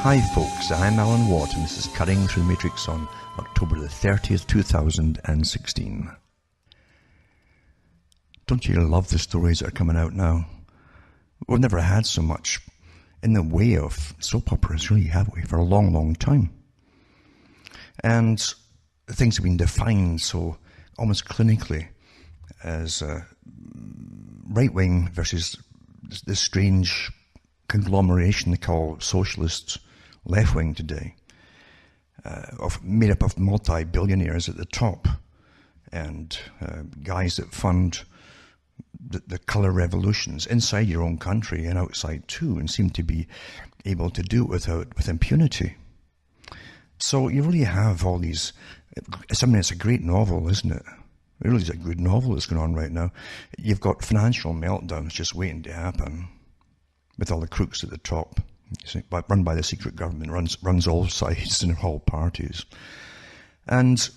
Hi folks, I'm Alan Watt and this is Cutting Through the Matrix on October the 30th, 2016. Don't you love the stories that are coming out now? We've never had so much in the way of soap operas, really, have we, for a long, long time. And things have been defined so almost clinically as right-wing versus this strange conglomeration they call socialists, left-wing today, made up of multi-billionaires at the top and guys that fund the colour revolutions inside your own country and outside too, and seem to be able to do it with impunity. So you really have all these. It's a great novel, isn't it? It really is a good novel that's going on right now. You've got financial meltdowns just waiting to happen with all the crooks at the top. Run by the secret government, runs all sides and all parties. And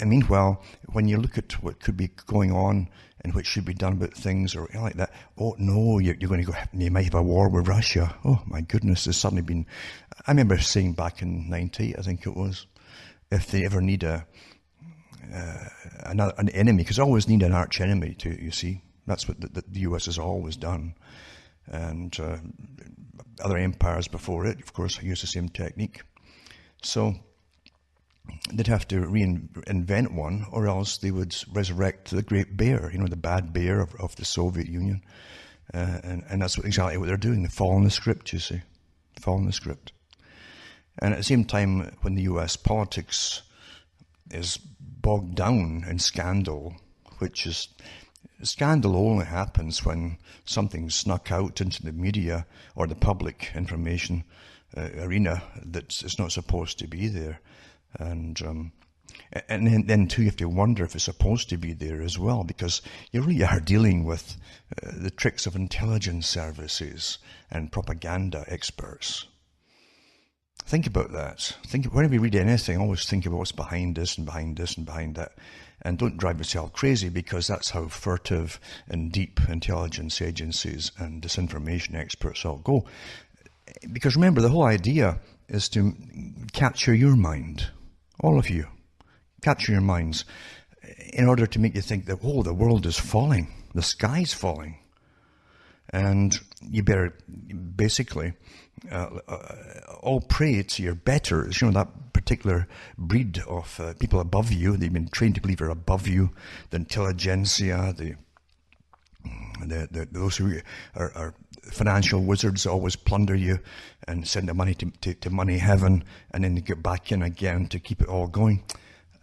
meanwhile, when you look at what could be going on and what should be done about things or like that, oh no, you're going to go, you might have a war with Russia. Oh my goodness, there's suddenly been, I remember saying back in 98, I think it was, if they ever need an enemy, because always need an arch enemy to, you see, that's what the US has always done. And other empires before it, of course, used the same technique. So they'd have to reinvent one, or else they would resurrect the great bear, the bad bear of the Soviet Union. And that's exactly what they're doing. They're following the script, you see. Following the script. And at the same time, when the US politics is bogged down in scandal, which is... Scandal only happens when something's snuck out into the media or the public information arena that is not supposed to be there. And then too, you have to wonder if it's supposed to be there as well, because you really are dealing with the tricks of intelligence services and propaganda experts. Think about that. Whenever you read anything, always think about what's behind this and behind this and behind that. And don't drive yourself crazy, because that's how furtive and deep intelligence agencies and disinformation experts all go. Because remember, the whole idea is to capture your mind, all of you. Capture your minds in order to make you think that, oh, the world is falling, the sky's falling. And you better basically all pray to your betters, that particular breed of people above you. They've been trained to believe are above you, the intelligentsia, those who are financial wizards that always plunder you and send the money to money heaven, and then they get back in again to keep it all going.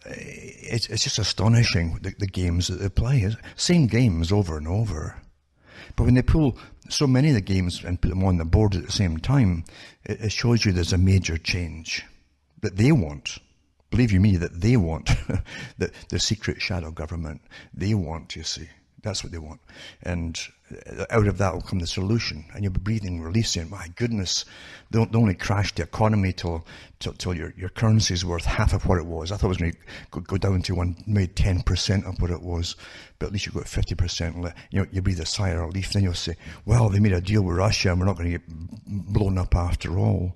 It's just astonishing, the games that they play. Same games over and over. But when they pull so many of the games and put them on the board at the same time, it shows you there's a major change that they want. Believe you me, that they want. the secret shadow government, they want, you see. That's what they want. And out of that will come the solution. And you'll be breathing, releasing. My goodness, they only crashed the economy till your currency is worth half of what it was. I thought it was going to go down to maybe 10% of what it was. But at least you got 50%. You breathe a sigh of relief. Then you'll say, well, they made a deal with Russia and we're not going to get blown up after all.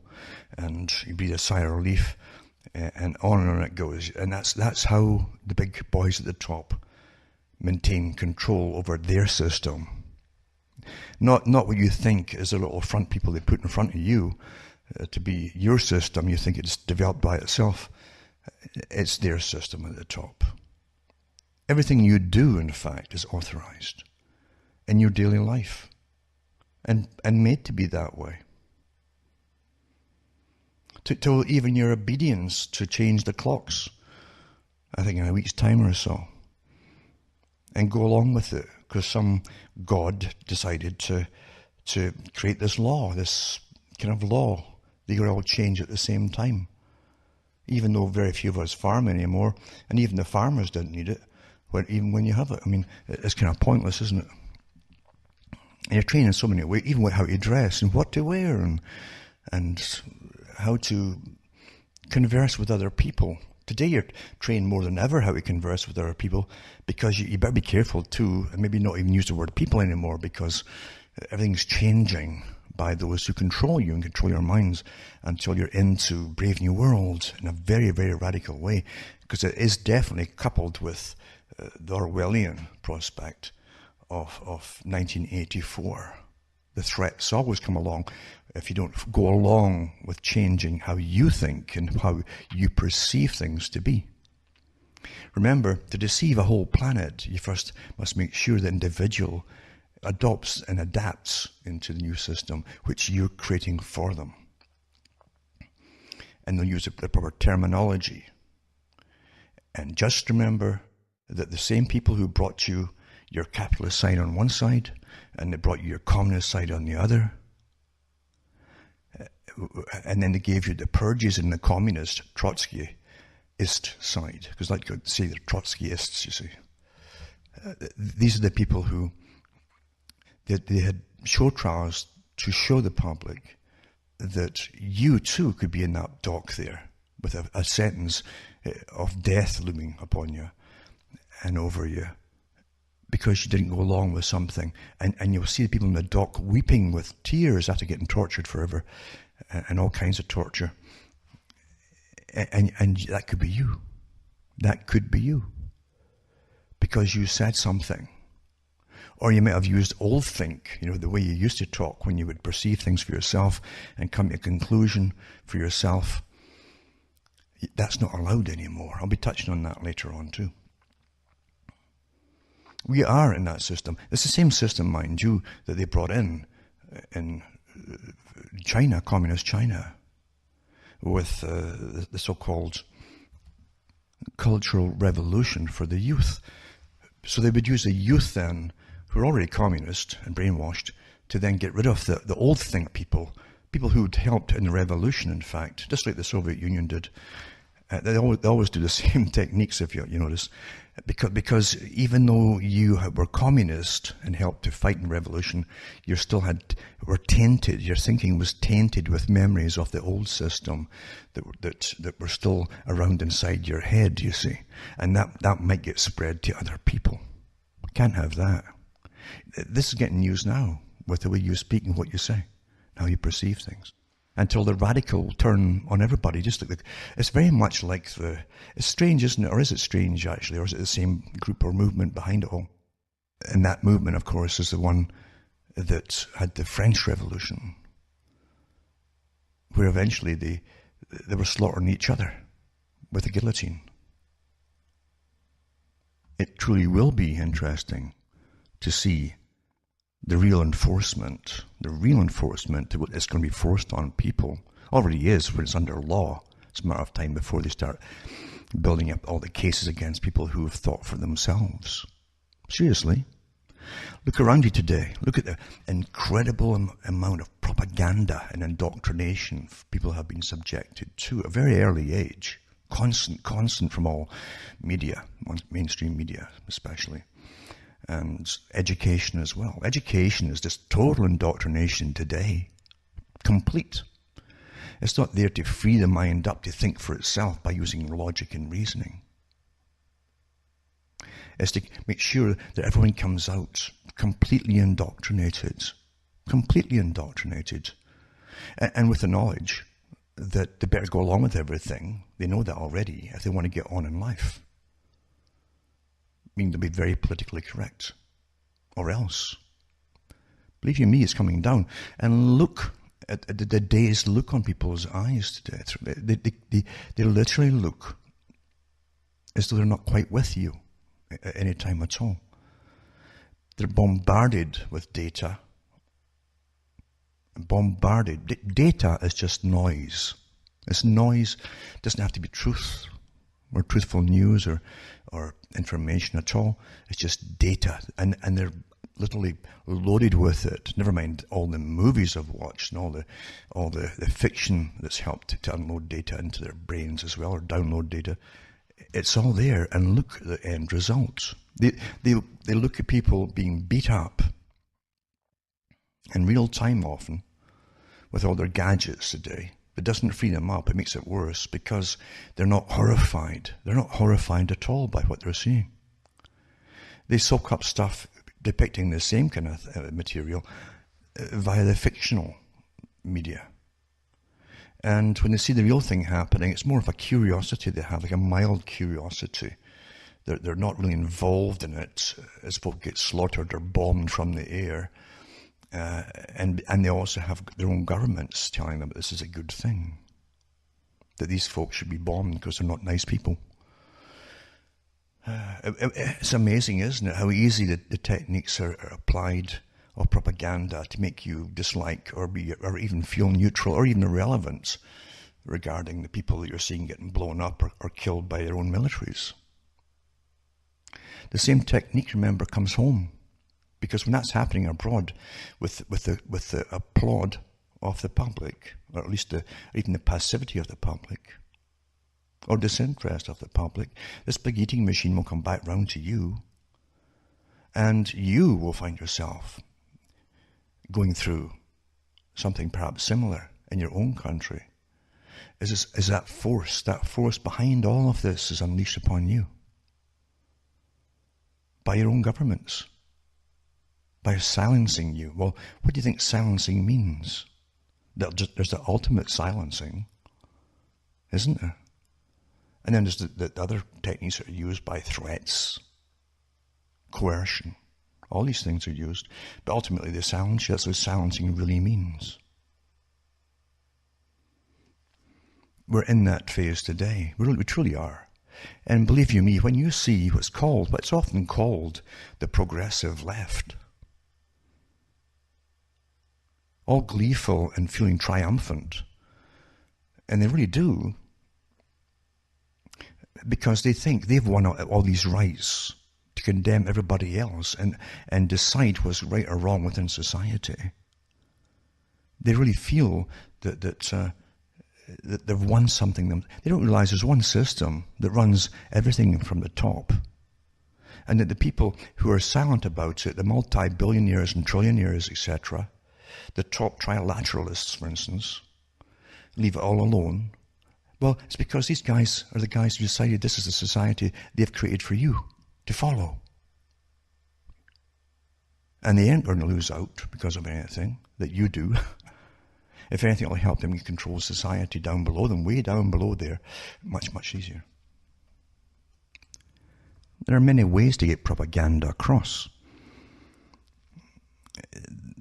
And you breathe a sigh of relief. And on it goes. And that's how the big boys at the top maintain control over their system. Not what you think is the little front people they put in front of you to be your system. You think it's developed by itself. It's their system at the top. Everything you do, in fact, is authorized in your daily life and made to be that way. To even your obedience to change the clocks, I think in a week's time or so, and go along with it, because some God decided to create this law, this kind of law. They could all change at the same time, even though very few of us farm anymore, and even the farmers didn't need it, even when you have it. I mean, it's kind of pointless, isn't it? And you're trained in so many ways, even how to dress and what to wear, and how to converse with other people. Today you're trained more than ever how to converse with other people, because you better be careful too, and maybe not even use the word people anymore, because everything's changing by those who control you and control your minds until you're into Brave New World in a very, very radical way, because it is definitely coupled with the Orwellian prospect of 1984. The threats always come along if you don't go along with changing how you think and how you perceive things to be. Remember, to deceive a whole planet, you first must make sure the individual adopts and adapts into the new system which you're creating for them. And they'll use the proper terminology. And just remember that the same people who brought you your capitalist side on one side and they brought you your communist side on the other, and then they gave you the purges in the communist Trotskyist side, because like you say, they're Trotskyists, you see. These are the people who they had show trials to show the public that you too could be in that dock there with a sentence of death looming upon you and over you because you didn't go along with something. And you'll see the people in the dock weeping with tears after getting tortured forever and all kinds of torture. And that could be you. That could be you. Because you said something. Or you might have used old think, the way you used to talk when you would perceive things for yourself and come to a conclusion for yourself. That's not allowed anymore. I'll be touching on that later on too. We are in that system. It's the same system, mind you, that they brought in China, communist China, with the so-called cultural revolution for the youth. So they would use the youth then, who are already communist and brainwashed, to then get rid of the old think people who'd helped in the revolution, in fact, just like the Soviet Union did. They always do the same techniques, if you notice, because even though you were communist and helped to fight in the revolution, you still were tainted. Your thinking was tainted with memories of the old system that were still around inside your head, you see, and that might get spread to other people. Can't have that. This is getting used now with the way you speak and what you say, how you perceive things. Until the radical turn on everybody, just like it's very much like it's strange, isn't it? Or is it strange actually? Or is it the same group or movement behind it all? And that movement, of course, is the one that had the French Revolution, where eventually they were slaughtering each other with a guillotine. It truly will be interesting to see the real enforcement to what is going to be forced on people. Already is, when it's under law. It's a matter of time before they start building up all the cases against people who have thought for themselves. Seriously. Look around you today. Look at the incredible amount of propaganda and indoctrination people have been subjected to at a very early age. Constant from all media, mainstream media especially. And education as well. Education is just total indoctrination today. Complete. It's not there to free the mind up to think for itself by using logic and reasoning. It's to make sure that everyone comes out completely indoctrinated. Completely indoctrinated. And with the knowledge that they better go along with everything. They know that already if they want to get on in life. Mean to be very politically correct, or else. Believe you me, it's coming down. And look at the dazed look on people's eyes today. They literally look as though they're not quite with you at any time at all. They're bombarded with data. Data is just noise. It's noise. It doesn't have to be truth or truthful news or information at all. It's just data, and they're literally loaded with it. Never mind all the movies I've watched and all the fiction that's helped to unload data into their brains as well, or download data. It's all there, and look at the end result. They look at people being beat up in real time often with all their gadgets today. It doesn't free them up. It makes it worse because they're not horrified. They're not horrified at all by what they're seeing. They soak up stuff depicting the same kind of material via the fictional media. And when they see the real thing happening, it's more of a curiosity they have, like a mild curiosity. They're not really involved in it as folk get slaughtered or bombed from the air. And they also have their own governments telling them that this is a good thing, that these folks should be bombed because they're not nice people. It's amazing, isn't it, how easy the techniques are applied of propaganda to make you dislike or even feel neutral or even irrelevant regarding the people that you're seeing getting blown up or killed by their own militaries. The same technique, remember, comes home, because when that's happening abroad, with the applaud of the public, or at least even the passivity of the public, or disinterest of the public, this big eating machine will come back round to you, and you will find yourself going through something perhaps similar in your own country. Is that force behind all of this is unleashed upon you by your own governments, by silencing you. Well, what do you think silencing means? There's the ultimate silencing, isn't there? And then there's the other techniques that are used by threats, coercion. All these things are used, but ultimately they silence you. That's what silencing really means. We're in that phase today. We truly are. And believe you me, when you see what's often called the progressive left, all gleeful and feeling triumphant, and they really do, because they think they've won all these rights to condemn everybody else and decide what's right or wrong within society. They really feel that they've won something. They don't realize there's one system that runs everything from the top, and that the people who are silent about it, the multi-billionaires and trillionaires, etc., the top trilateralists, for instance, leave it all alone. Well, it's because these guys are the guys who decided this is the society they've created for you to follow. And they ain't going to lose out because of anything that you do. If anything, it'll help them control society down below them, way down below there, much, much easier. There are many ways to get propaganda across.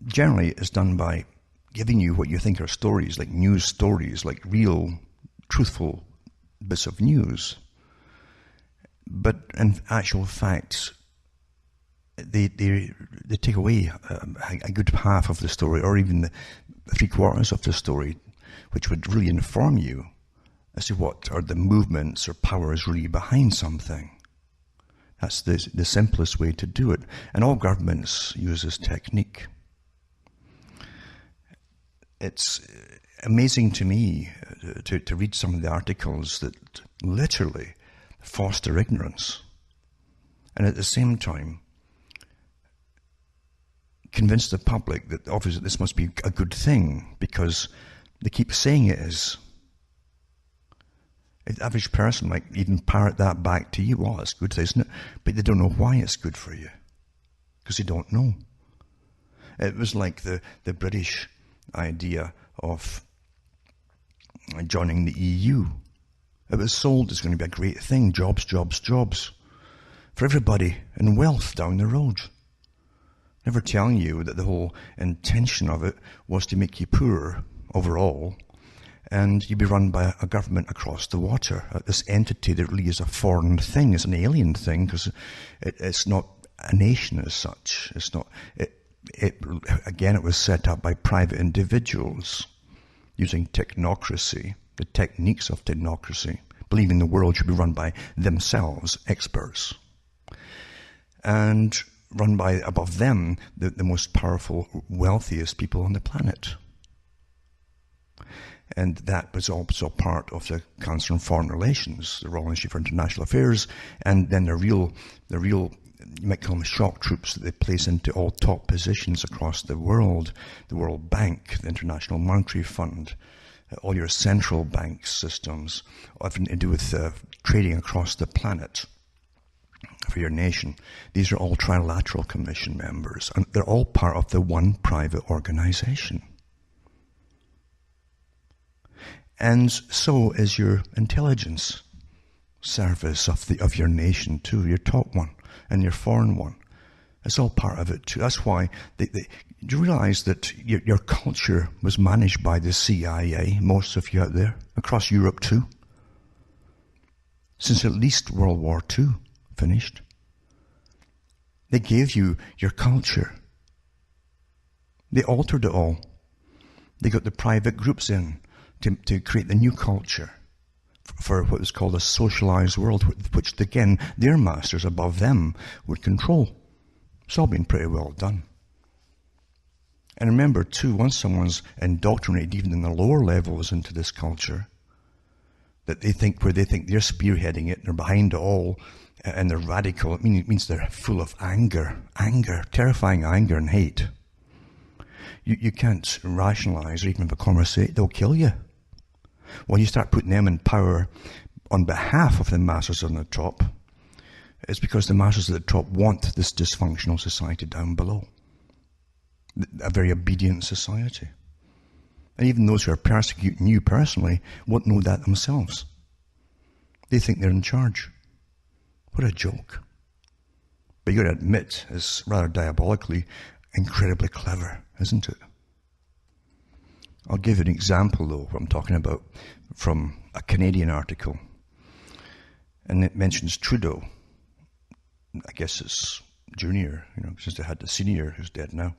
Generally, it's done by giving you what you think are stories, like news stories, like real, truthful bits of news. But in actual fact, they take away a good half of the story, or even the 3/4 of the story, which would really inform you as to what are the movements or powers really behind something. That's the simplest way to do it. And all governments use this technique. It's amazing to me to read some of the articles that literally foster ignorance, and at the same time convince the public that obviously this must be a good thing because they keep saying it is. The average person might even parrot that back to you. Well, it's good, isn't it? But they don't know why it's good for you, because they don't know. It was like the British idea of joining the EU. It was sold as going to be a great thing. Jobs, jobs, jobs. For everybody, and wealth down the road. Never telling you that the whole intention of it was to make you poorer overall, and you'd be run by a government across the water. This entity that really is a foreign thing, is an alien thing, because it's not a nation as such. It's not. Again, it was set up by private individuals using technocracy, the techniques of technocracy, believing the world should be run by themselves, experts, and run by, above them, the most powerful, wealthiest people on the planet. And that was also part of the Council on Foreign Relations, the Royal Institute for International Affairs, and then the real, you might call them shock troops that they place into all top positions across the World Bank, the International Monetary Fund, all your central bank systems, having to do with trading across the planet for your nation. These are all Trilateral Commission members, and they're all part of the one private organization. And so is your intelligence service of your nation too, your top one and your foreign one. It's all part of it too. That's why do you realize that your culture was managed by the CIA, most of you out there, across Europe too? Since at least World War II finished. They gave you your culture. They altered it all. They got the private groups in to create the new culture for what was called a socialized world, which again, their masters above them would control. It's all been pretty well done. And remember too, once someone's indoctrinated even in the lower levels into this culture, that they think they're spearheading it, and they're behind it all, and they're radical, it means they're full of anger, terrifying anger and hate. You can't rationalize or even have a conversation. They'll kill you. When you start putting them in power on behalf of the masters on the top, it's because the masters at the top want this dysfunctional society down below. A very obedient society. And even those who are persecuting you personally won't know that themselves. They think they're in charge. What a joke. But you've got to admit, it's rather diabolically, incredibly clever, isn't it? I'll give you an example, though, what I'm talking about, from a Canadian article. And it mentions Trudeau. I guess it's junior, since they had the senior who's dead now.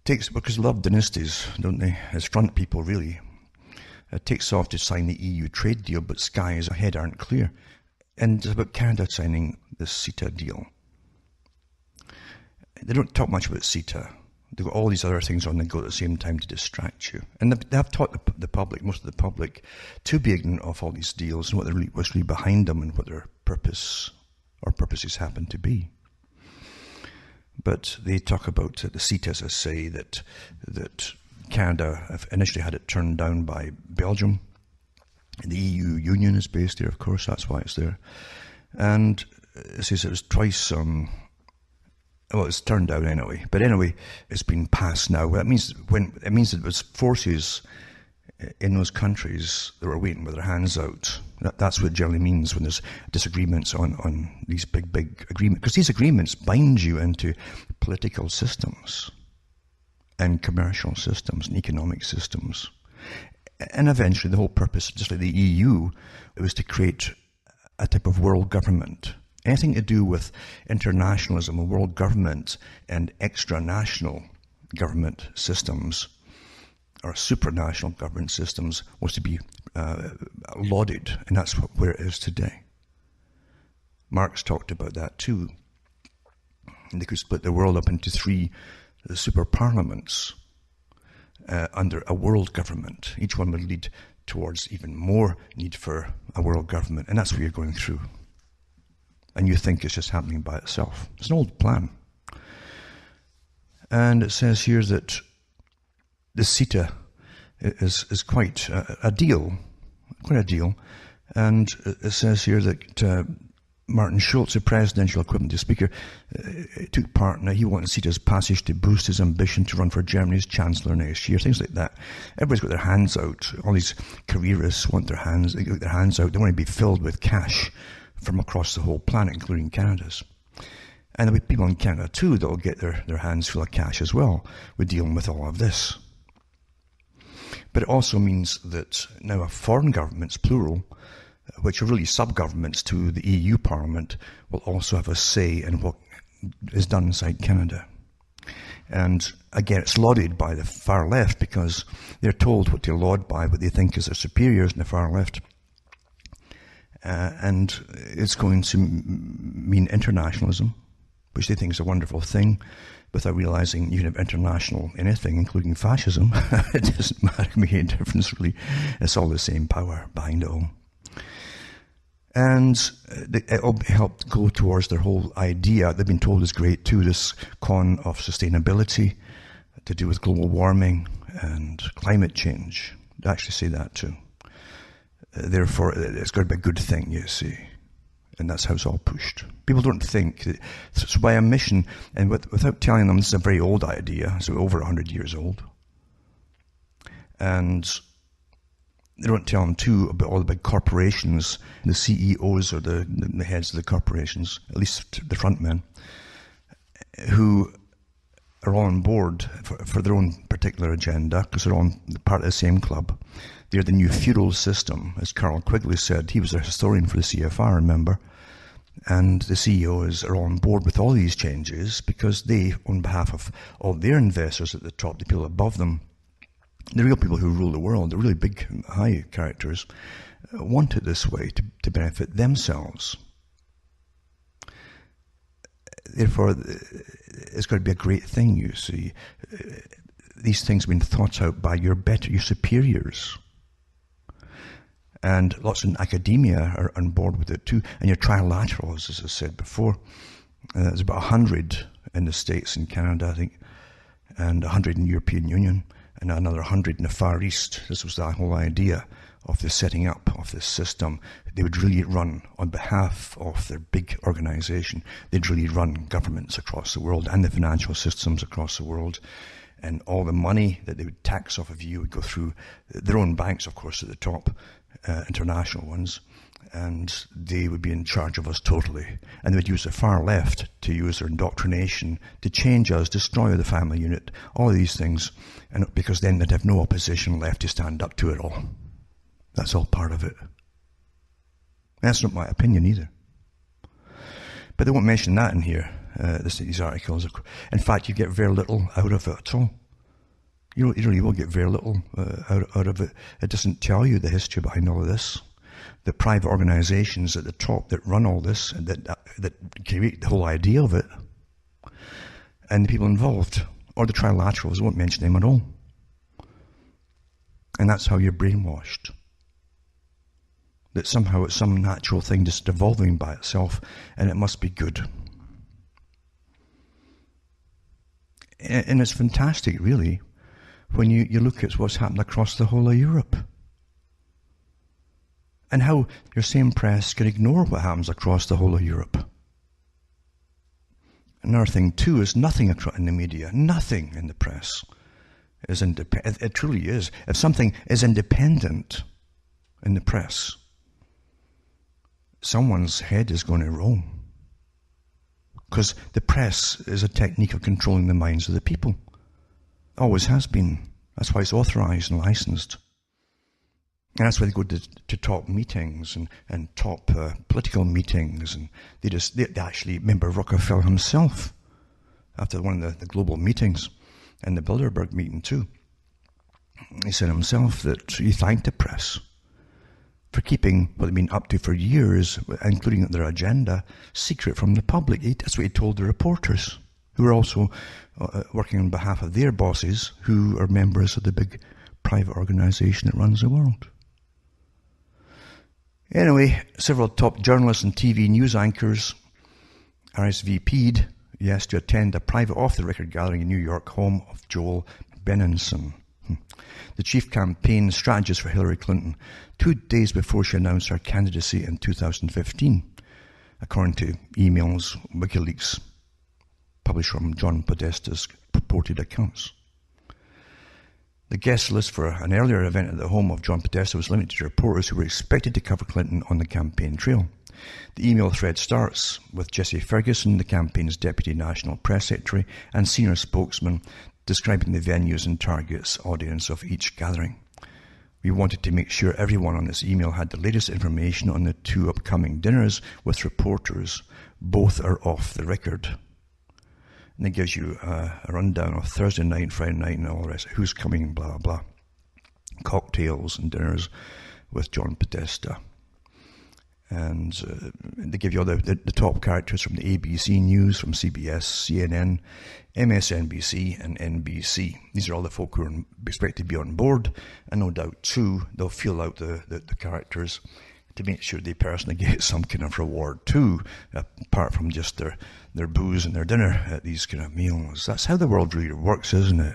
Because they love dynasties, don't they? As front people, really. Takes off to sign the EU trade deal, but skies ahead aren't clear. And it's about Canada signing the CETA deal. They don't talk much about CETA. They've got all these other things on the go at the same time to distract you. And they have taught the public, most of the public, to be ignorant of all these deals and what's really behind them and what their purpose or purposes happen to be. But they talk about the CETA, as I say, that Canada initially had it turned down by Belgium. The EU Union is based there, of course, that's why it's there. And it says it was twice, well, it's turned down anyway. But anyway, it's been passed now. That means that it was forces in those countries that were waiting with their hands out. That's what it generally means when there's disagreements on these big agreements. Because these agreements bind you into political systems and commercial systems and economic systems. And eventually the whole purpose, just like the EU, it was to create a type of world government. Anything to do with internationalism and world government and extra-national government systems or supranational government systems was to be lauded, and that's where it is today. Marx talked about that too. And they could split the world up into three super parliaments under a world government. Each one would lead towards even more need for a world government, and that's what you're going through. And you think it's just happening by itself. It's an old plan. And it says here that the CETA is quite a deal, and it says here that Martin Schulz, the presidential equivalent to speaker, took part in it. He wanted CETA's passage to boost his ambition to run for Germany's chancellor next year, things like that. Everybody's got their hands out. All these careerists want their hands out. They want to be filled with cash from across the whole planet, including Canada's. And there'll be people in Canada too that will get their hands full of cash as well with dealing with all of this. But it also means that now foreign governments, plural, which are really sub-governments to the EU Parliament, will also have a say in what is done inside Canada. And again, it's lauded by the far left because they're told what to laud by, what they think is their superiors in the far left. And it's going to mean internationalism, which they think is a wonderful thing, without realizing you can have international anything, including fascism. It doesn't matter, make any difference really. It's all the same power behind it all. And it all helped go towards their whole idea, they've been told is great too, this con of sustainability to do with global warming and climate change. They actually say that too. Therefore, it's got to be a good thing, you see. And that's how it's all pushed. People don't think. So by omission, and without telling them this is a very old idea, so over 100 years old. And They don't tell them too about all the big corporations, the CEOs or the heads of the corporations, at least the front men, who are all on board for their own particular agenda because they're all part of the same club. They're the new feudal system, as Carl Quigley said. He was a historian for the CFR, remember? And the CEOs are on board with all these changes because they, on behalf of all their investors at the top, the people above them, the real people who rule the world, the really big, high characters, want it this way to benefit themselves. Therefore, it's got to be a great thing, you see. These things have been thought out by your superiors. And lots in academia are on board with it too. And your trilaterals, as I said before, there's about 100 in the States and Canada, I think, and 100 in the European Union, and another 100 in the Far East. This was the whole idea of the setting up of this system. They would really run on behalf of their big organization. They'd really run governments across the world and the financial systems across the world. And all the money that they would tax off of you would go through their own banks, of course, at the top, international ones. And they would be in charge of us totally. And they would use the far left to use their indoctrination to change us, destroy the family unit, all of these things. And because then they'd have no opposition left to stand up to it all. That's all part of it. That's not my opinion either. But they won't mention that in here, these articles. In fact, you get very little out of it at all. You really will get very little out of it. It doesn't tell you the history behind all of this. The private organizations at the top that run all this and that create the whole idea of it, and the people involved, or the trilaterals, won't mention them at all. And that's how you're brainwashed. That somehow it's some natural thing just evolving by itself, and it must be good. And it's fantastic, really, when you look at what's happened across the whole of Europe. And how your same press can ignore what happens across the whole of Europe. Another thing, too, is nothing in the media, nothing in the press is independent. It truly is. If something is independent in the press, someone's head is going to roll. Because the press is a technique of controlling the minds of the people. Always has been. That's why it's authorized and licensed. And that's why they go to top meetings and top political meetings. And they actually, remember Rockefeller himself, after one of the global meetings, and the Bilderberg meeting too, he said himself that he thanked the press for keeping what they've been up to for years, including their agenda, secret from the public. That's what he told the reporters, who were also working on behalf of their bosses, who are members of the big private organization that runs the world. Anyway, several top journalists and TV news anchors RSVP'd, yes, to attend a private off-the-record gathering in New York, home of Joel Benenson, the chief campaign strategist for Hillary Clinton, 2 days before she announced her candidacy in 2015, according to emails, WikiLeaks, published from John Podesta's purported accounts. The guest list for an earlier event at the home of John Podesta was limited to reporters who were expected to cover Clinton on the campaign trail. The email thread starts with Jesse Ferguson, the campaign's deputy national press secretary and senior spokesman, describing the venues and targets audience of each gathering. We wanted to make sure everyone on this email had the latest information on the 2 upcoming dinners with reporters. Both are off the record. And it gives you a rundown of Thursday night, Friday night, and all the rest. Who's coming, blah, blah. Cocktails and dinners with John Podesta. And they give you all the top characters from the ABC News, from CBS, CNN, MSNBC, and NBC. These are all the folk who are expected to be on board. And no doubt, too, they'll feel out the characters to make sure they personally get some kind of reward, too, apart from just their booze and their dinner at these kind of meals. That's how the world really works, isn't it?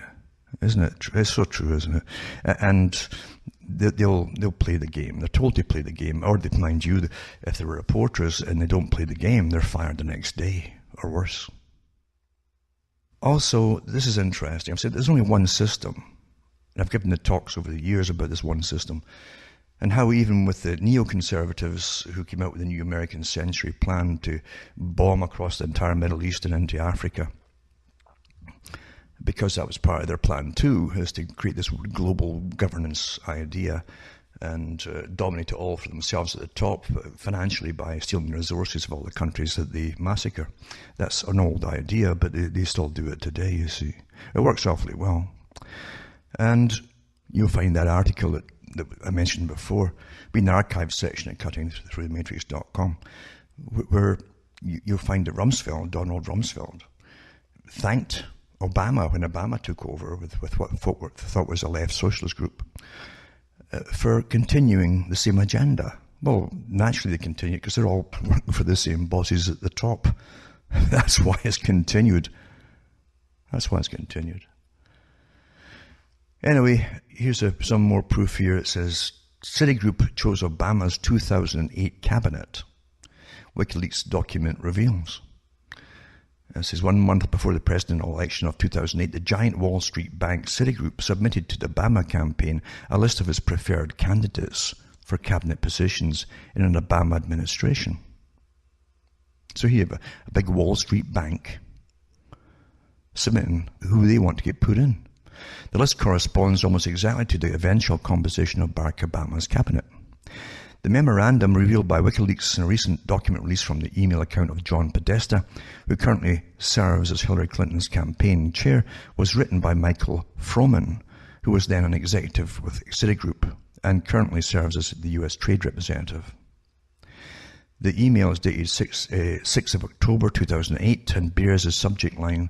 Isn't it? It's so true, isn't it? And they'll play the game. They're told to play the game, or they mind you, if they're reporters and they don't play the game, they're fired the next day, or worse. Also, this is interesting. I've said there's only one system, and I've given the talks over the years about this one system. And how even with the neoconservatives who came out with the New American Century plan to bomb across the entire Middle East and into Africa, because that was part of their plan too, is to create this global governance idea and dominate it all for themselves at the top financially by stealing the resources of all the countries that they massacre. That's an old idea, but they still do it today, you see. It works awfully well. And you'll find that article that I mentioned before, be in the archive section at cuttingthroughthematrix.com, where you'll find that Donald Rumsfeld, thanked Obama when Obama took over with what folk thought was a left socialist group for continuing the same agenda. Well, naturally they continue because they're all working for the same bosses at the top. That's why it's continued. Anyway, here's some more proof here. It says, Citigroup chose Obama's 2008 cabinet. WikiLeaks document reveals. It says, 1 month before the presidential election of 2008, the giant Wall Street bank Citigroup submitted to the Obama campaign a list of its preferred candidates for cabinet positions in an Obama administration. So here you have a big Wall Street bank submitting who they want to get put in. The list corresponds almost exactly to the eventual composition of Barack Obama's cabinet. The memorandum revealed by WikiLeaks in a recent document released from the email account of John Podesta, who currently serves as Hillary Clinton's campaign chair, was written by Michael Froman, who was then an executive with Citigroup and currently serves as the U.S. trade representative. The email is dated 6 of October 2008 and bears as subject line,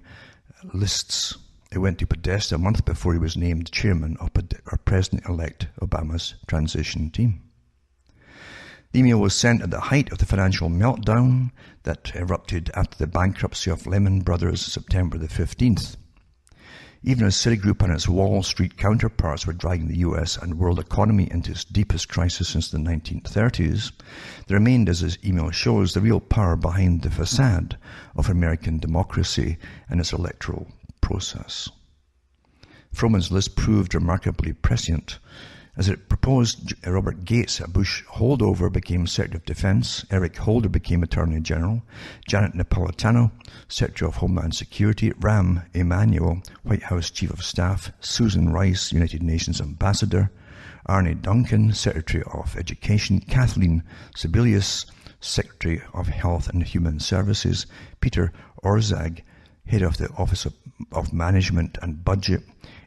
lists. It went to Podesta a month before he was named chairman of President-elect Obama's transition team. The email was sent at the height of the financial meltdown that erupted after the bankruptcy of Lehman Brothers September the 15th. Even as Citigroup and its Wall Street counterparts were dragging the US and world economy into its deepest crisis since the 1930s, there remained, as his email shows, the real power behind the facade of American democracy and its electoral process. Froman's list proved remarkably prescient, as it proposed Robert Gates, a Bush holdover, became Secretary of Defense, Eric Holder became Attorney General, Janet Napolitano, Secretary of Homeland Security, Rahm Emanuel, White House Chief of Staff, Susan Rice, United Nations Ambassador, Arne Duncan, Secretary of Education, Kathleen Sebelius, Secretary of Health and Human Services, Peter Orszag, Head of the Office of Management and Budget,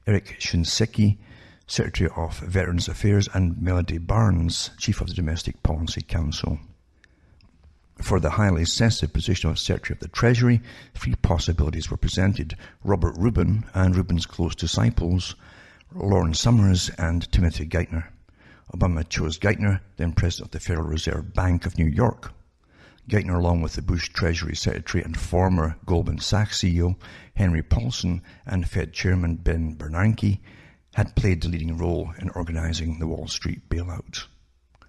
Eric Shinseki, Secretary of Veterans Affairs, and Melody Barnes, Chief of the Domestic Policy Council. For the highly sensitive position of Secretary of the Treasury, 3 possibilities were presented: Robert Rubin and Rubin's close disciples, Lauren Summers and Timothy Geithner. Obama chose Geithner, then President of the Federal Reserve Bank of New York. Geithner, along with the Bush Treasury Secretary and former Goldman Sachs CEO Henry Paulson and Fed Chairman Ben Bernanke, had played the leading role in organizing the Wall Street bailout.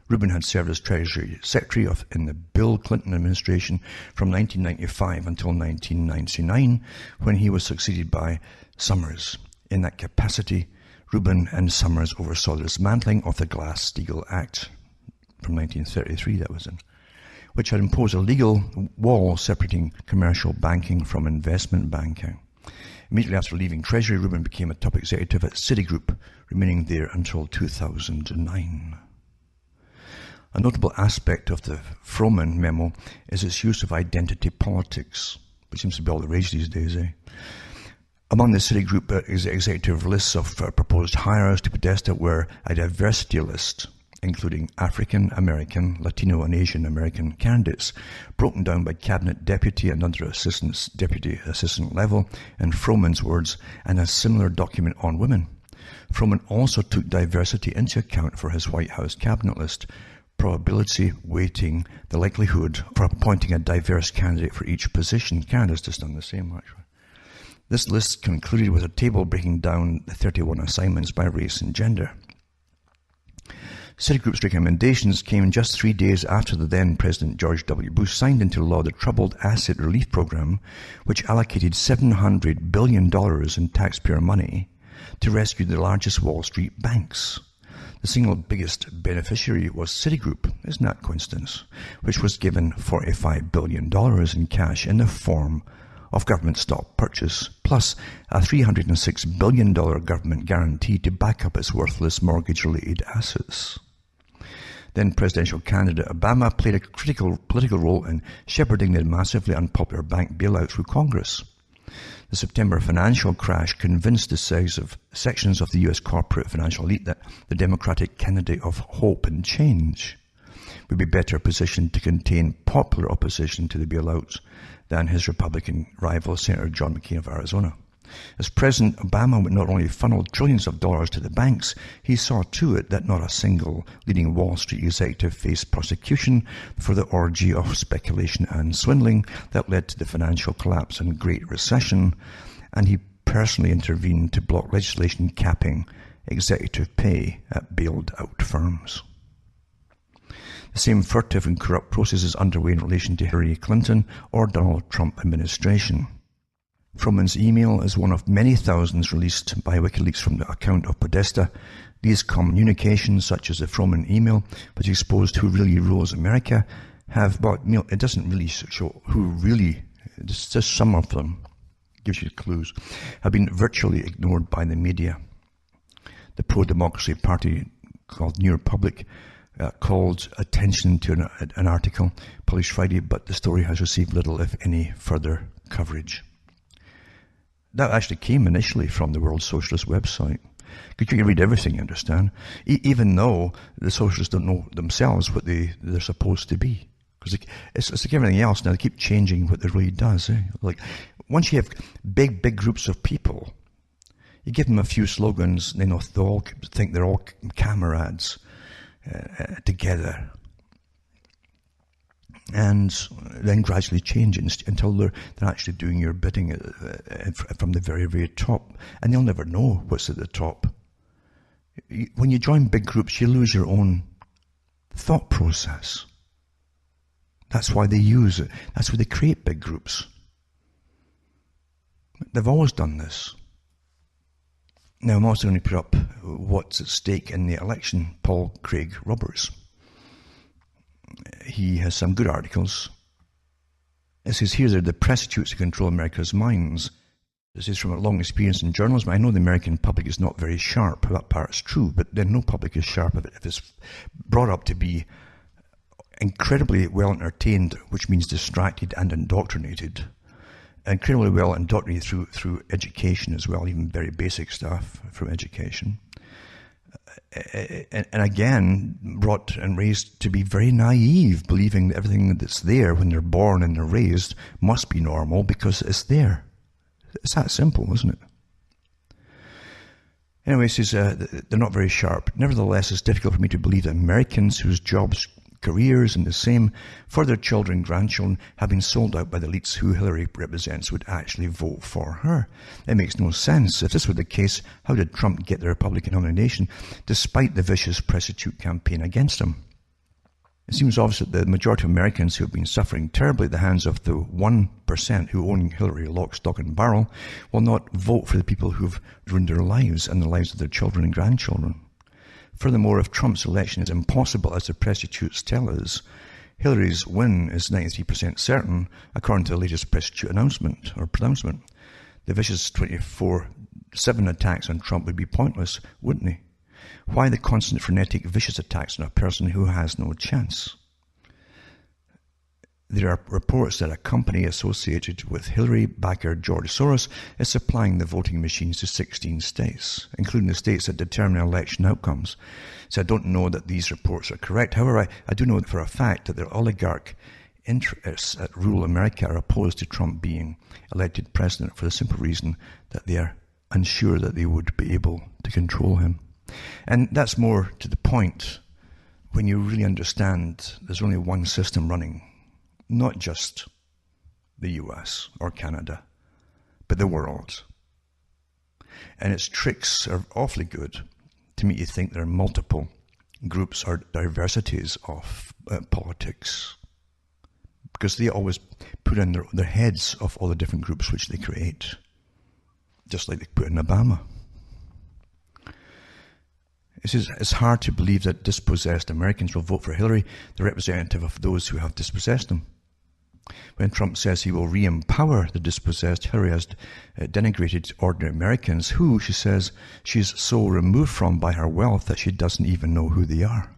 Rubin had served as Treasury Secretary in the Bill Clinton administration from 1995 until 1999, when he was succeeded by Summers. In that capacity, Rubin and Summers oversaw the dismantling of the Glass-Steagall Act from 1933, that was in, which had imposed a legal wall separating commercial banking from investment banking. Immediately after leaving Treasury, Rubin became a top executive at Citigroup, remaining there until 2009. A notable aspect of the Froman memo is its use of identity politics, which seems to be all the rage these days, eh? Among the Citigroup executive lists of proposed hires to Podesta were a diversity list, including African American, Latino and Asian American candidates, broken down by cabinet deputy and under deputy assistant level, in Froman's words, and a similar document on women. Froman also took diversity into account for his White House cabinet list, probability weighting the likelihood for appointing a diverse candidate for each position. Canada's just done the same, actually. This list concluded with a table breaking down the 31 assignments by race and gender. Citigroup's recommendations came just 3 days after the then President George W. Bush signed into law the Troubled Asset Relief Program, which allocated $700 billion in taxpayer money to rescue the largest Wall Street banks. The single biggest beneficiary was Citigroup, isn't that coincidence, which was given $45 billion in cash in the form of government stock purchase, plus a $306 billion government guarantee to back up its worthless mortgage-related assets. Then presidential candidate Obama played a critical political role in shepherding the massively unpopular bank bailout through Congress. The September financial crash convinced the sections of the US corporate financial elite that the Democratic candidate of hope and change would be better positioned to contain popular opposition to the bailouts than his Republican rival, Senator John McCain of Arizona. As President Obama would not only funnel trillions of dollars to the banks, he saw to it that not a single leading Wall Street executive faced prosecution for the orgy of speculation and swindling that led to the financial collapse and Great Recession, and he personally intervened to block legislation capping executive pay at bailed-out firms. The same furtive and corrupt process is underway in relation to Hillary Clinton or Donald Trump administration. Froman's email is one of many thousands released by WikiLeaks from the account of Podesta. These communications, such as the Froman email, which exposed who really rules America, it doesn't really show who really, just some of them, gives you clues, have been virtually ignored by the media. The pro-democracy party called New Republic called attention to an article published Friday, but the story has received little, if any, further coverage. That actually came initially from the World Socialist website. Because you can read everything, you understand, even though the socialists don't know themselves what they're supposed to be. Because it's like everything else now, they keep changing what it really does. Like, once you have big groups of people, you give them a few slogans, they all think they're all comrades together. And then gradually change until they're actually doing your bidding from the very, very top. And they'll never know what's at the top. When you join big groups, you lose your own thought process. That's why they use it. That's why they create big groups. They've always done this. Now, I'm also going to put up what's at stake in the election. Paul Craig Roberts. He has some good articles. It says here they're the prostitutes who control America's minds. This is from a long experience in journalism. I know the American public is not very sharp. That part's true, but then no public is sharp if it's brought up to be incredibly well entertained, which means distracted and indoctrinated. Incredibly well indoctrinated through education as well, even very basic stuff from education. And again, brought and raised to be very naive, believing that everything that's there when they're born and they're raised must be normal because it's there. It's that simple, isn't it? Anyway, he says they're not very sharp. Nevertheless, it's difficult for me to believe that Americans whose jobs, careers, and the same for their children and grandchildren have been sold out by the elites who Hillary represents would actually vote for her. It makes no sense. If this were the case, how did Trump get the Republican nomination despite the vicious prostitute campaign against him? It seems obvious that the majority of Americans who have been suffering terribly at the hands of the 1% who own Hillary lock, stock and barrel will not vote for the people who've ruined their lives and the lives of their children and grandchildren. Furthermore, if Trump's election is impossible, as the prostitutes tell us, Hillary's win is 93% certain, according to the latest prostitute pronouncement. The vicious 24/7 attacks on Trump would be pointless, wouldn't they? Why the constant frenetic vicious attacks on a person who has no chance? There are reports that a company associated with Hillary backer George Soros is supplying the voting machines to 16 states, including the states that determine election outcomes. So I don't know that these reports are correct. However, I do know for a fact that their oligarch interests that rule America are opposed to Trump being elected president for the simple reason that they are unsure that they would be able to control him. And that's more to the point when you really understand there's only one system running. Not just the US or Canada, but the world. And its tricks are awfully good to make you think there are multiple groups or diversities of politics. Because they always put in their heads of all the different groups which they create. Just like they put in Obama. He says, it's hard to believe that dispossessed Americans will vote for Hillary, the representative of those who have dispossessed them. When Trump says he will re-empower the dispossessed, Hillary has denigrated ordinary Americans who, she says, she's so removed from by her wealth that she doesn't even know who they are.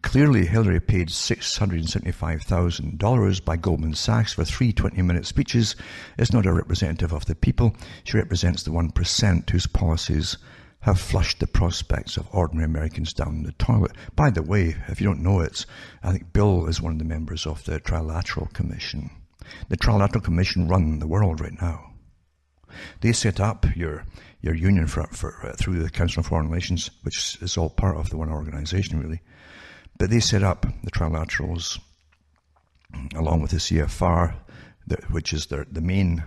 Clearly, Hillary paid $675,000 by Goldman Sachs for 3 20-minute speeches. Is not a representative of the people. She represents the 1% whose policies have flushed the prospects of ordinary Americans down the toilet. By the way, if you don't know it, I think Bill is one of the members of the Trilateral Commission. The Trilateral Commission run the world right now. They set up your union through the Council of Foreign Relations, which is all part of the one organization, really. But they set up the Trilaterals along with the CFR, which is the main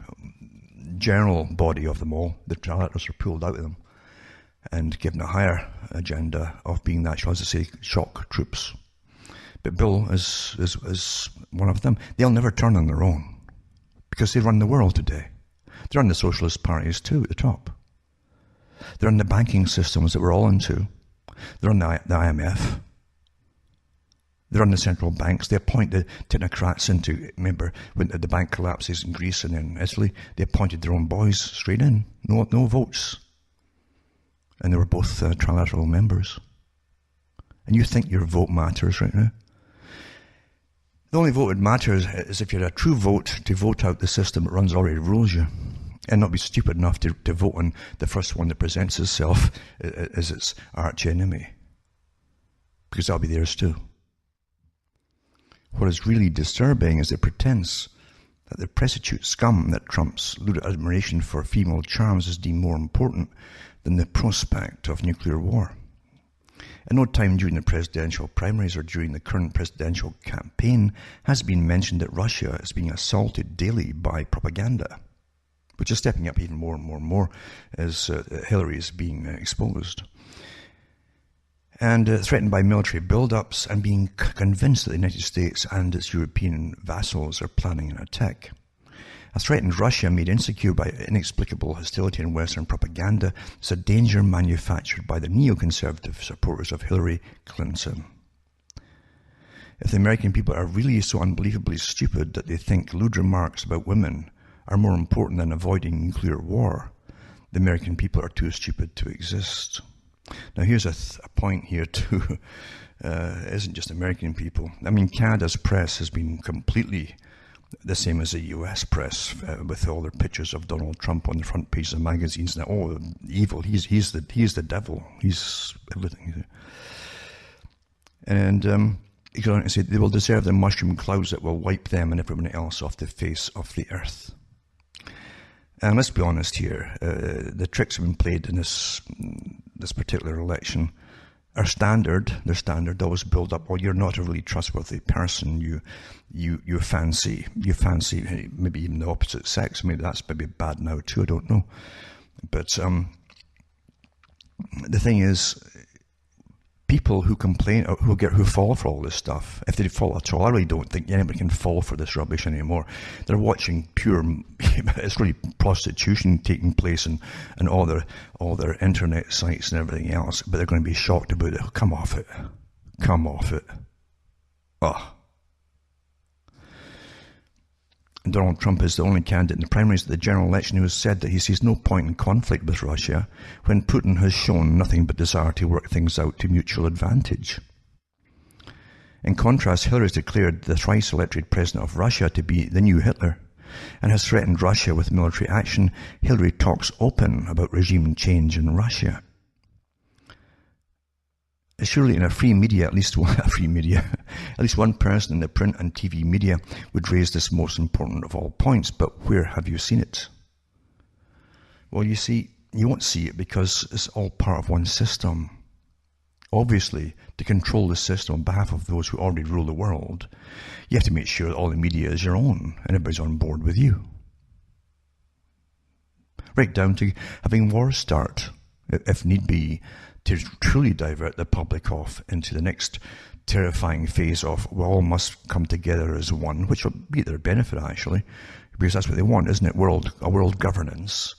general body of them all. The Trilaterals are pulled out of them and given a higher agenda of being that, shall I say, shock troops. But Bill is one of them. They'll never turn on their own because they run the world today. They run the socialist parties too at the top. They run the banking systems that we're all into. They run the IMF. They run the central banks. They appoint the technocrats into, remember, when the bank collapses in Greece and in Italy, they appointed their own boys straight in. No votes. And they were both trilateral members. And you think your vote matters right now? The only vote that matters is if you had a true vote to vote out the system that runs already rules you. And not be stupid enough to vote on the first one that presents itself as its arch enemy. Because that'll be theirs too. What is really disturbing is the pretense that the prostitute scum that Trump's lewd admiration for female charms is deemed more important than the prospect of nuclear war. At no time during the presidential primaries or during the current presidential campaign has been mentioned that Russia is being assaulted daily by propaganda, which is stepping up even more and more and more as Hillary is being exposed. And threatened by military build-ups and being convinced that the United States and its European vassals are planning an attack. A threatened Russia made insecure by inexplicable hostility and Western propaganda is a danger manufactured by the neoconservative supporters of Hillary Clinton. If the American people are really so unbelievably stupid that they think lewd remarks about women are more important than avoiding nuclear war, the American people are too stupid to exist. Now here's a point here too. It isn't just American people. I mean, Canada's press has been completely the same as the US press, with all their pictures of Donald Trump on the front pages of magazines. Now, oh, evil! He's the devil. He's everything. And he goes on to say they will deserve the mushroom clouds that will wipe them and everyone else off the face of the earth. And let's be honest here: the tricks have been played in this particular election are standard. They're standard. They always build up. Well, you're not a really trustworthy person. You fancy maybe even the opposite sex. Maybe that's maybe bad now too. I don't know. But the thing is, people who complain, who fall for all this stuff, if they fall at all, I really don't think anybody can fall for this rubbish anymore. They're watching pure, it's really prostitution taking place and all their internet sites and everything else, but they're going to be shocked about it. Come off it. Come off it. Oh. Donald Trump is the only candidate in the primaries of the general election who has said that he sees no point in conflict with Russia when Putin has shown nothing but desire to work things out to mutual advantage. In contrast, Hillary has declared the thrice-elected president of Russia to be the new Hitler and has threatened Russia with military action. Hillary talks open about regime change in Russia. Surely in a free media, at least one person in the print and TV media would raise this most important of all points, but where have you seen it? Well, you see, you won't see it because it's all part of one system. Obviously, to control the system on behalf of those who already rule the world, you have to make sure that all the media is your own and everybody's on board with you. Right down to having wars start, if need be, to truly divert the public off into the next terrifying phase of we all must come together as one, which will be their benefit actually, because that's what they want, isn't it? A world governance,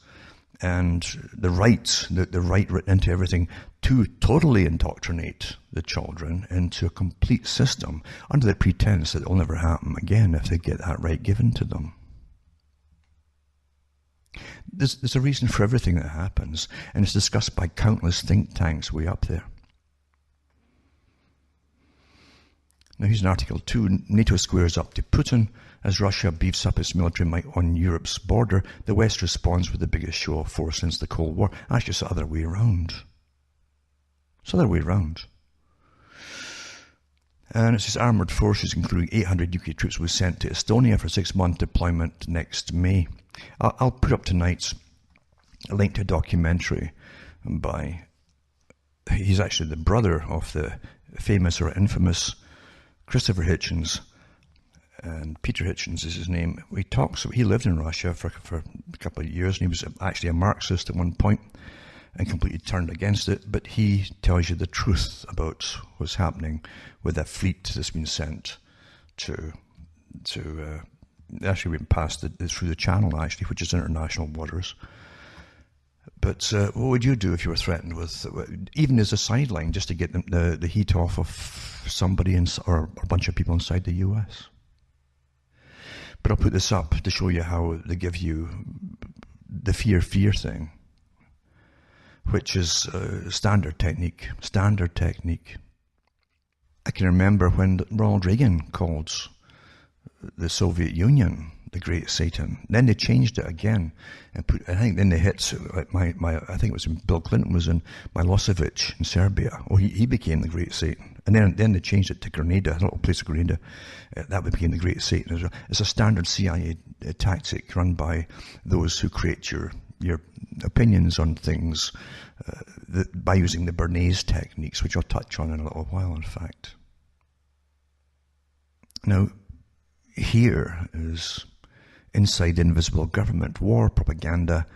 and the right written into everything to totally indoctrinate the children into a complete system under the pretense that it will never happen again if they get that right given to them. There's a reason for everything that happens, and it's discussed by countless think tanks way up there. Now here's an Article 2. NATO squares up to Putin. As Russia beefs up its military might on Europe's border, the West responds with the biggest show of force since the Cold War. Actually, it's the other way around. It's the other way around. And it says armoured forces, including 800 UK troops, was sent to Estonia for 6-month deployment next May. I'll put up tonight's a link to a documentary by, he's actually the brother of the famous or infamous Christopher Hitchens, and Peter Hitchens is his name. He lived in Russia for a couple of years, and he was actually a Marxist at one point and completely turned against it, but he tells you the truth about what's happening with that fleet that's been sent to actually went past through the channel, actually, which is international waters. But what would you do if you were threatened with, even as a sideline, just to get the heat off of somebody or a bunch of people inside the US? But I'll put this up to show you how they give you the fear thing, which is standard technique. I can remember when Ronald Reagan called the Soviet Union the Great Satan. Then they changed it again, and I think then they hit I think it was Bill Clinton was in Milosevic in Serbia. Oh, he became the Great Satan, and then they changed it to Grenada, a little place of Grenada. That became the Great Satan as well. It's a standard CIA tactic run by those who create your opinions on things by using the Bernays techniques, which I'll touch on in a little while, in fact. Now, here is inside the invisible government, war, propaganda,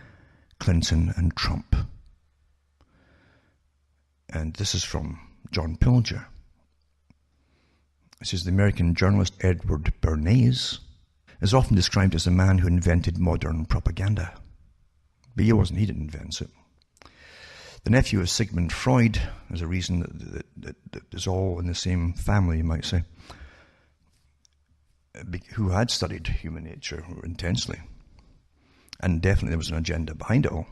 Clinton and Trump. And this is from John Pilger. It says, the American journalist Edward Bernays is often described as the man who invented modern propaganda. But he didn't invent it. The nephew of Sigmund Freud, there's a reason that is all in the same family, you might say, who had studied human nature intensely, and definitely there was an agenda behind it all,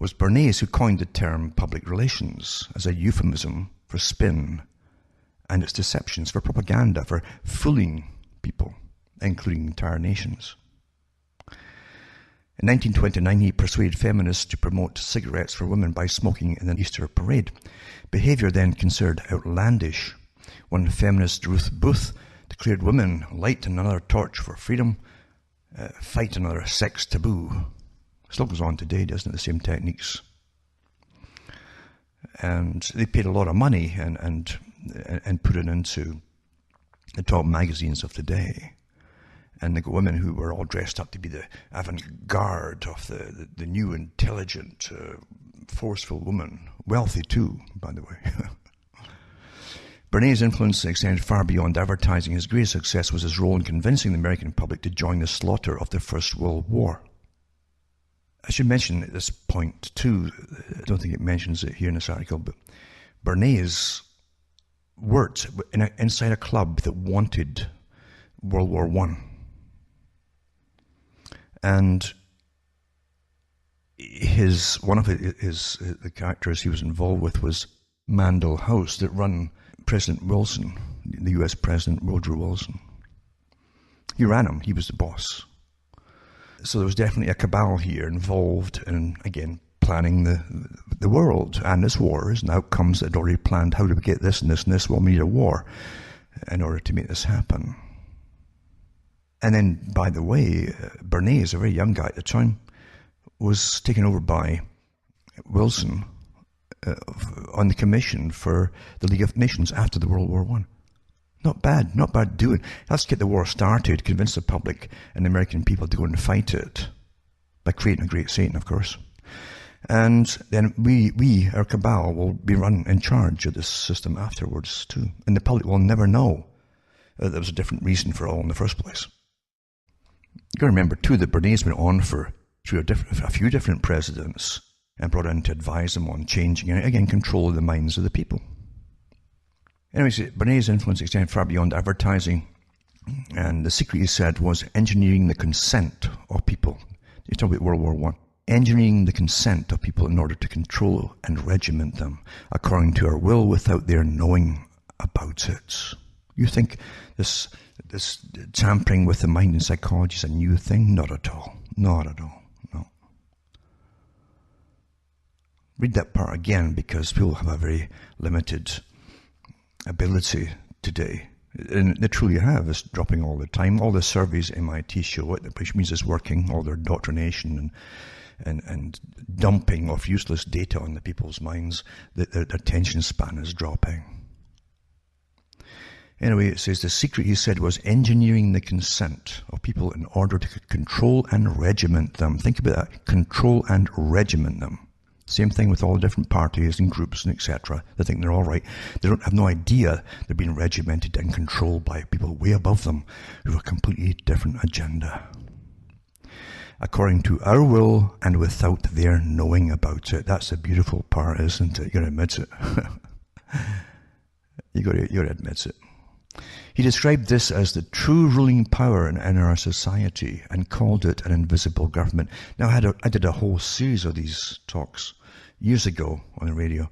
was Bernays, who coined the term public relations as a euphemism for spin and its deceptions, for propaganda, for fooling people, including entire nations. In 1929, he persuaded feminists to promote cigarettes for women by smoking in an Easter parade, behaviour then considered outlandish. One feminist, Ruth Booth, declared women light another torch for freedom, fight another sex taboo. Still goes on today, doesn't it? The same techniques. And they paid a lot of money and put it into the top magazines of the day. And they got women who were all dressed up to be the avant-garde of the new, intelligent, forceful woman. Wealthy too, by the way. Bernays' influence extended far beyond advertising. His greatest success was his role in convincing the American public to join the slaughter of the First World War. I should mention at this point too, I don't think it mentions it here in this article, but Bernays worked inside a club that wanted World War I. And one of the characters he was involved with was Mandel House, that run President Wilson, the US President Woodrow Wilson. He ran him, he was the boss. So there was definitely a cabal here involved in, again, planning the world and its wars and outcomes that had already planned. How do we get this and this and this? Well, we need a war in order to make this happen. And then, by the way, Bernays, a very young guy at the time, was taken over by Wilson on the commission for the League of Nations after the World War I. Not bad doing. Let's get the war started, convince the public and the American people to go and fight it by creating a great Satan, of course. And then our cabal, will be run in charge of this system afterwards too. And the public will never know that there was a different reason for it all in the first place. You've got to remember too that Bernays went on through a few different presidents and brought in to advise them on changing and, again, control the minds of the people. Anyways, Bernays' influence extended far beyond advertising, and the secret, he said, was engineering the consent of people. You talk about World War I. Engineering the consent of people in order to control and regiment them according to our will without their knowing about it. You think this tampering with the mind and psychology is a new thing? Not at all. Not at all. No. Read that part again, because people have a very limited ability today. And they truly have. It's dropping all the time. All the surveys MIT show it, which means it's working. All their indoctrination and dumping of useless data on the people's minds, their attention span is dropping. Anyway, it says the secret, he said, was engineering the consent of people in order to control and regiment them. Think about that. Control and regiment them. Same thing with all the different parties and groups and etc. They think they're all right. They don't have no idea they're being regimented and controlled by people way above them who have a completely different agenda. According to our will and without their knowing about it. That's the beautiful part, isn't it? You got to admit it. you got to admit it. He described this as the true ruling power in our society and called it an invisible government. Now, I did a whole series of these talks years ago on the radio,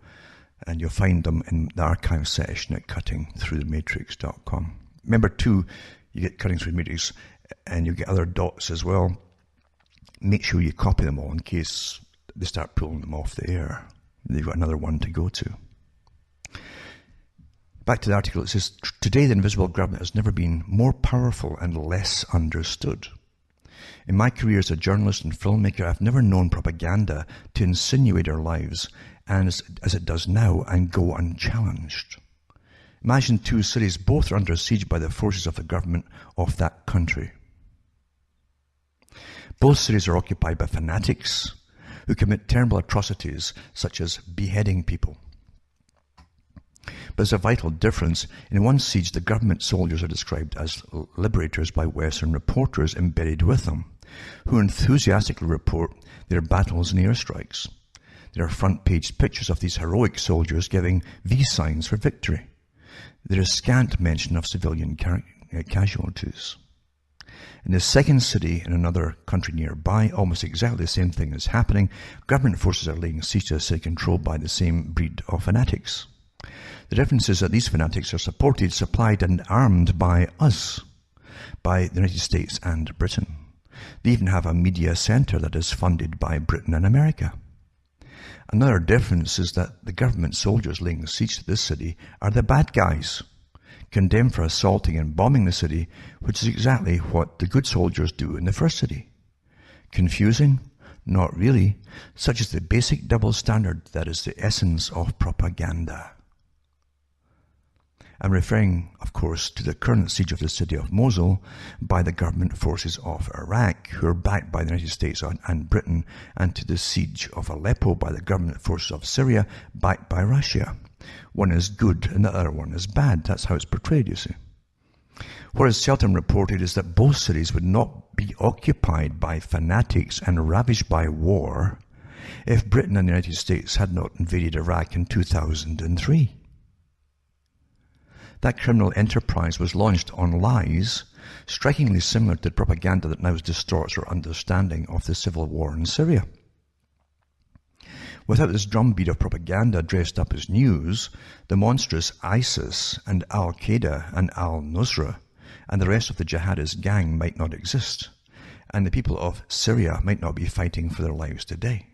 and you'll find them in the archive session at cuttingthroughthematrix.com. Remember, too, you get Cutting Through the Matrix, and you get other dots as well. Make sure you copy them all in case they start pulling them off the air. They've got another one to go to. Back to the article, it says, today the invisible government has never been more powerful and less understood. In my career as a journalist and filmmaker, I've never known propaganda to insinuate our lives as it does now and go unchallenged. Imagine two cities, both are under siege by the forces of the government of that country. Both cities are occupied by fanatics who commit terrible atrocities such as beheading people. But there's a vital difference. In one siege, the government soldiers are described as liberators by Western reporters embedded with them, who enthusiastically report their battles and airstrikes. There are front-page pictures of these heroic soldiers giving V signs for victory. There is scant mention of civilian casualties. In the second city in another country nearby, almost exactly the same thing is happening. Government forces are laying siege to a city controlled by the same breed of fanatics. The difference is that these fanatics are supported, supplied and armed by us, by the United States and Britain. They even have a media center that is funded by Britain and America. Another difference is that the government soldiers laying siege to this city are the bad guys, condemned for assaulting and bombing the city, which is exactly what the good soldiers do in the first city. Confusing? Not really. Such is the basic double standard that is the essence of propaganda. I'm referring, of course, to the current siege of the city of Mosul by the government forces of Iraq, who are backed by the United States and Britain, and to the siege of Aleppo by the government forces of Syria, backed by Russia. One is good and the other one is bad. That's how it's portrayed, you see. What is seldom reported is that both cities would not be occupied by fanatics and ravaged by war if Britain and the United States had not invaded Iraq in 2003. That criminal enterprise was launched on lies, strikingly similar to the propaganda that now distorts our understanding of the civil war in Syria. Without this drumbeat of propaganda dressed up as news, the monstrous ISIS and Al-Qaeda and Al-Nusra and the rest of the jihadist gang might not exist, and the people of Syria might not be fighting for their lives today.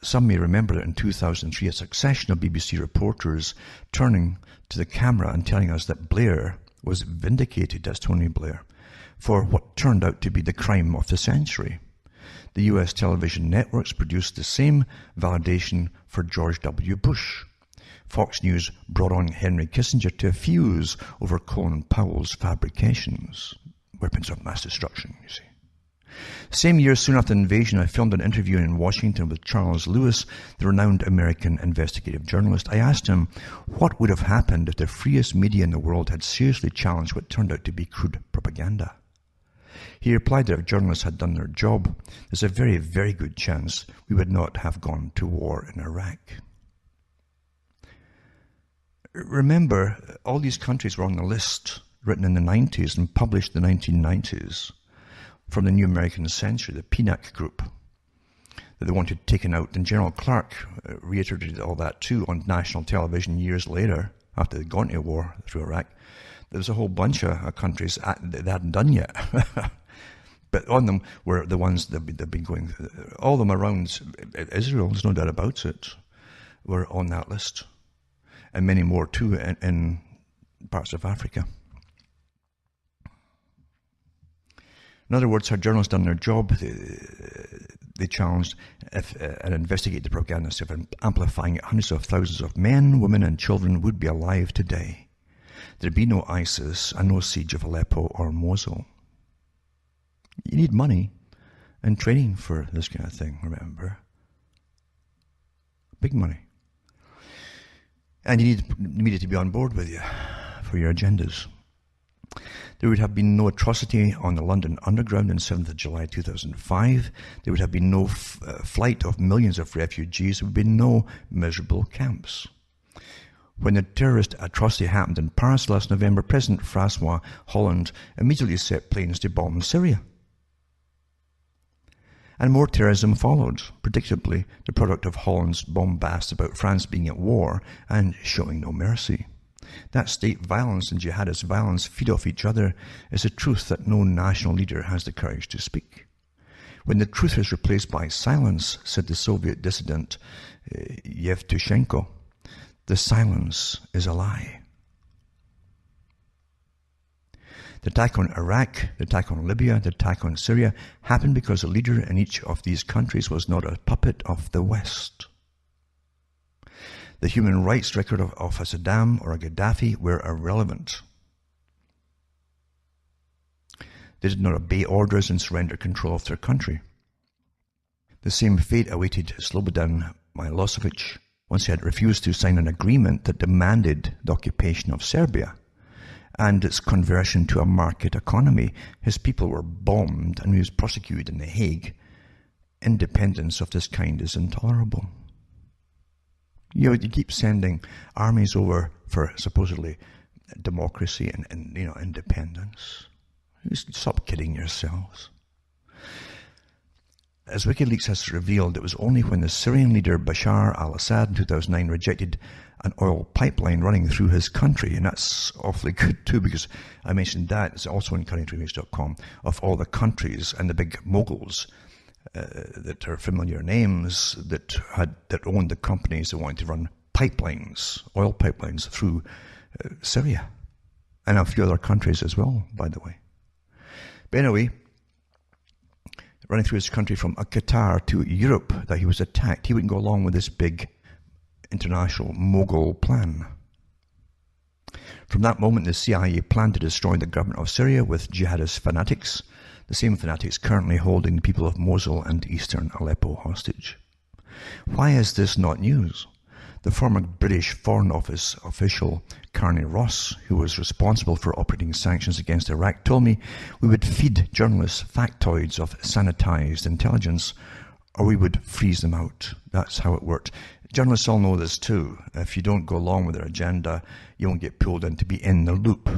Some may remember that in 2003, a succession of BBC reporters turning to the camera and telling us that Blair was vindicated, that's Tony Blair, for what turned out to be the crime of the century. The US television networks produced the same validation for George W. Bush. Fox News brought on Henry Kissinger to fuse over Colin Powell's fabrications. Weapons of mass destruction, you see. Same year, soon after the invasion, I filmed an interview in Washington with Charles Lewis, the renowned American investigative journalist. I asked him what would have happened if the freest media in the world had seriously challenged what turned out to be crude propaganda. He replied that if journalists had done their job, there's a very, very good chance we would not have gone to war in Iraq. Remember, all these countries were on the list written in the 90s and published in the 1990s from the New American Century, the PNAC group, that they wanted taken out. And General Clark reiterated all that too on national television years later, after they'd gone to war through Iraq. There was a whole bunch of countries that they hadn't done yet. But on them were the ones that they've been going, all of them around Israel, there's no doubt about it, were on that list. And many more too in parts of Africa. In other words, had journalists done their job, they challenged and investigated the propagandists of amplifying it. Hundreds of thousands of men, women and children would be alive today. There'd be no ISIS and no siege of Aleppo or Mosul. You need money and training for this kind of thing, remember. Big money. And you need the media to be on board with you for your agendas. There would have been no atrocity on the London Underground on 7th of July 2005. There would have been no flight of millions of refugees. There would be no miserable camps. When the terrorist atrocity happened in Paris last November, President François Hollande immediately set planes to bomb Syria. And more terrorism followed, predictably the product of Hollande's bombast about France being at war and showing no mercy. That state violence and jihadist violence feed off each other is a truth that no national leader has the courage to speak. When the truth is replaced by silence, said the Soviet dissident Yevtushenko, the silence is a lie. The attack on Iraq, the attack on Libya, the attack on Syria happened because the leader in each of these countries was not a puppet of the West. The human rights record of a Saddam or a Gaddafi were irrelevant. They did not obey orders and surrender control of their country. The same fate awaited Slobodan Milosevic once he had refused to sign an agreement that demanded the occupation of Serbia and its conversion to a market economy. His people were bombed and he was prosecuted in The Hague. Independence of this kind is intolerable. You keep sending armies over for supposedly democracy and independence. Stop kidding yourselves. As WikiLeaks has revealed, it was only when the Syrian leader Bashar al-Assad in 2009 rejected an oil pipeline running through his country, and that's awfully good too, because I mentioned that, it's also in currentremakes.com, of all the countries and the big moguls that are familiar names that owned the companies that wanted to run pipelines, oil pipelines through Syria, and a few other countries as well, by the way. But anyway, running through his country from Qatar to Europe, that he was attacked. He wouldn't go along with this big international mogul plan. From that moment, the CIA planned to destroy the government of Syria with jihadist fanatics, the same fanatics currently holding the people of Mosul and eastern Aleppo hostage. Why is this not news? The former British Foreign Office official Carney Ross, who was responsible for operating sanctions against Iraq, told me we would feed journalists factoids of sanitized intelligence, or we would freeze them out. That's how it worked. Journalists all know this too. If you don't go along with their agenda, you won't get pulled in to be in the loop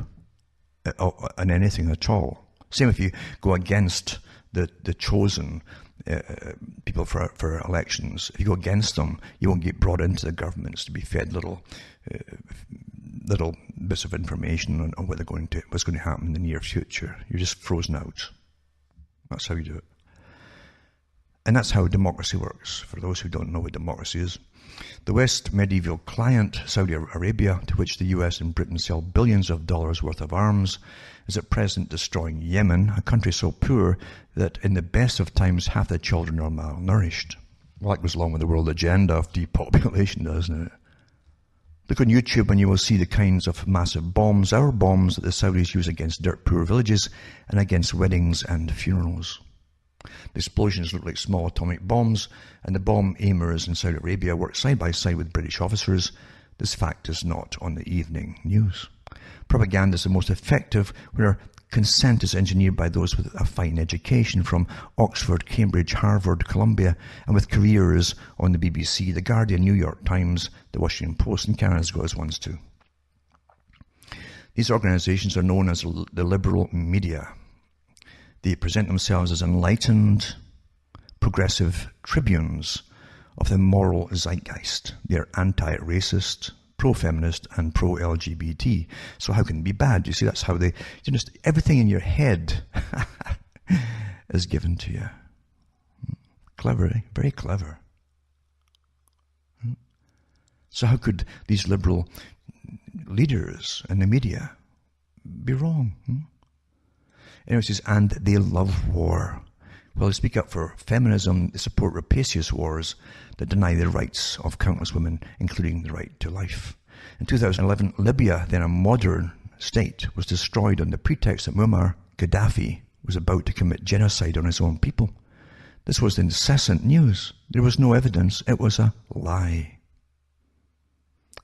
on anything at all. Same if you go against the chosen people for elections. If you go against them, you won't get brought into the governments to be fed little bits of information on what's going to happen in the near future. You're just frozen out. That's how you do it. And that's how democracy works, for those who don't know what democracy is. The West medieval client, Saudi Arabia, to which the US and Britain sell billions of dollars worth of arms, is at present destroying Yemen, a country so poor that in the best of times half the children are malnourished. Well, that goes along with the world agenda of depopulation, doesn't it? Look on YouTube and you will see the kinds of massive bombs, our bombs, that the Saudis use against dirt poor villages and against weddings and funerals. The explosions look like small atomic bombs, and the bomb aimers in Saudi Arabia work side by side with British officers. This fact is not on the evening news. Propaganda is the most effective when our consent is engineered by those with a fine education from Oxford, Cambridge, Harvard, Columbia, and with careers on the BBC, The Guardian, New York Times, The Washington Post, and Canada's got his ones too. These organizations are known as the liberal media. They present themselves as enlightened, progressive tribunes of the moral zeitgeist. They're anti-racist, pro-feminist, and pro-LGBT. So how can it be bad? You see, that's how they, everything in your head is given to you. Clever, eh? Very clever. So how could these liberal leaders in the media be wrong? Anyway, it says, and they love war. Well, they speak up for feminism, they support rapacious wars that deny the rights of countless women, including the right to life. In 2011, Libya, then a modern state, was destroyed on the pretext that Muammar Gaddafi was about to commit genocide on his own people. This was incessant news. There was no evidence. It was a lie.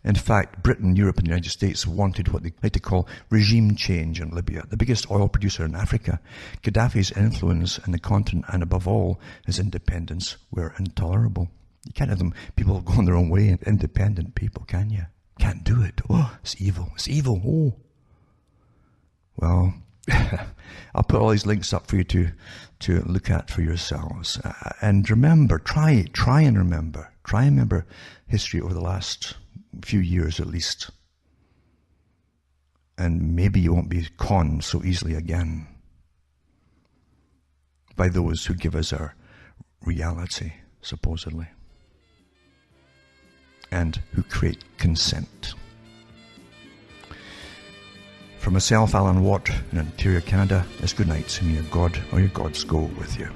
In fact, Britain, Europe, and the United States wanted what they like to call regime change in Libya, the biggest oil producer in Africa. Gaddafi's influence in the continent, and above all, his independence, were intolerable. You can't have them, people going their own way, independent people, can you? Can't do it. Oh, it's evil. It's evil. Oh. Well, I'll put all these links up for you to look at for yourselves. And remember, try and remember history over the last few years at least. And maybe you won't be conned so easily again by those who give us our reality, supposedly, and who create consent. For myself, Alan Watt, in Ontario, Canada, it's good night, and may your God or your gods go with you.